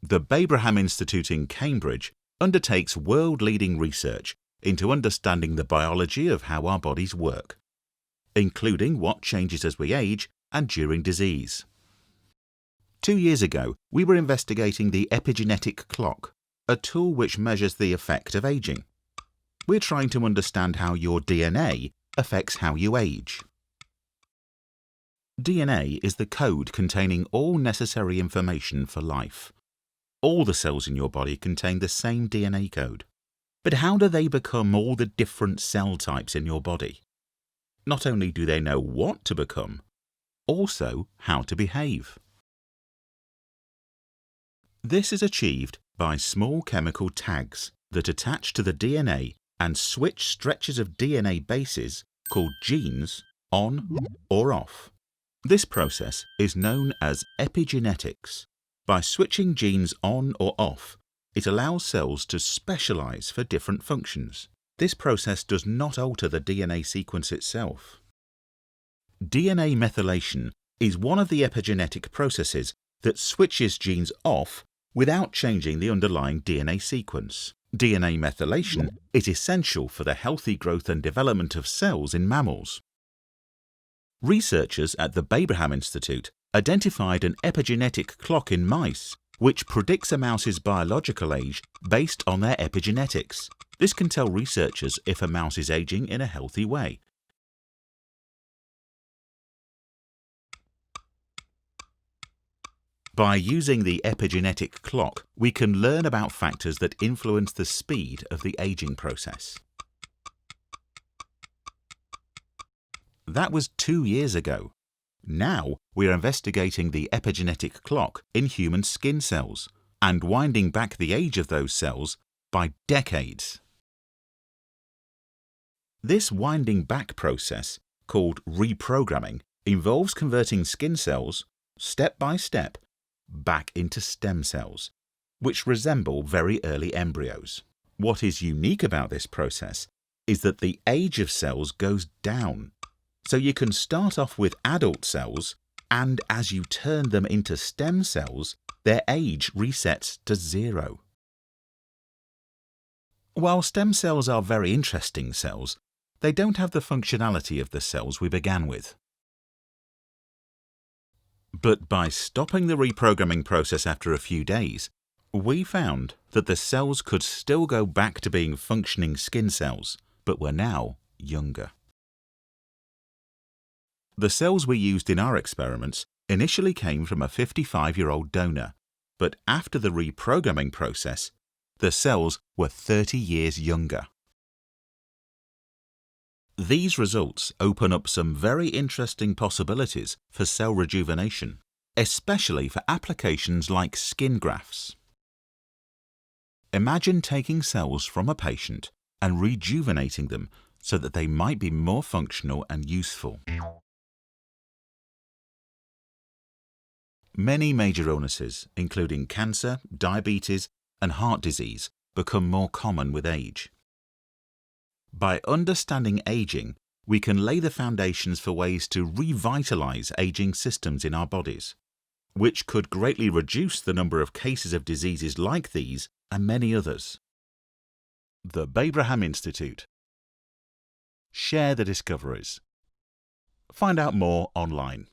The Babraham Institute in Cambridge undertakes world-leading research into understanding the biology of how our bodies work, including what changes as we age and during disease. 2 years ago, we were investigating the epigenetic clock, a tool which measures the effect of aging. We're trying to understand how your DNA affects how you age. DNA is the code containing all necessary information for life. All the cells in your body contain the same DNA code. But how do they become all the different cell types in your body? Not only do they know what to become, also how to behave. This is achieved by small chemical tags that attach to the DNA and switch stretches of DNA bases, called genes, on or off. This process is known as epigenetics. By switching genes on or off, it allows cells to specialize for different functions. This process does not alter the DNA sequence itself. DNA methylation is one of the epigenetic processes that switches genes off without changing the underlying DNA sequence. DNA methylation is essential for the healthy growth and development of cells in mammals. Researchers at the Babraham Institute identified an epigenetic clock in mice which predicts a mouse's biological age based on their epigenetics. This can tell researchers if a mouse is aging in a healthy way. By using the epigenetic clock, we can learn about factors that influence the speed of the aging process. That was 2 years ago. Now we are investigating the epigenetic clock in human skin cells and winding back the age of those cells by decades. This winding back process, called reprogramming, involves converting skin cells, step by step, back into stem cells, which resemble very early embryos. What is unique about this process is that the age of cells goes down. So you can start off with adult cells, and as you turn them into stem cells, their age resets to 0. While stem cells are very interesting cells, they don't have the functionality of the cells we began with. But by stopping the reprogramming process after a few days, we found that the cells could still go back to being functioning skin cells, but were now younger. The cells we used in our experiments initially came from a 55-year-old donor, but after the reprogramming process, the cells were 30 years younger. These results open up some very interesting possibilities for cell rejuvenation, especially for applications like skin grafts. Imagine taking cells from a patient and rejuvenating them so that they might be more functional and useful. Many major illnesses, including cancer, diabetes, and heart disease, become more common with age. By understanding aging, we can lay the foundations for ways to revitalize aging systems in our bodies, which could greatly reduce the number of cases of diseases like these and many others. The Babraham Institute. Share the discoveries. Find out more online.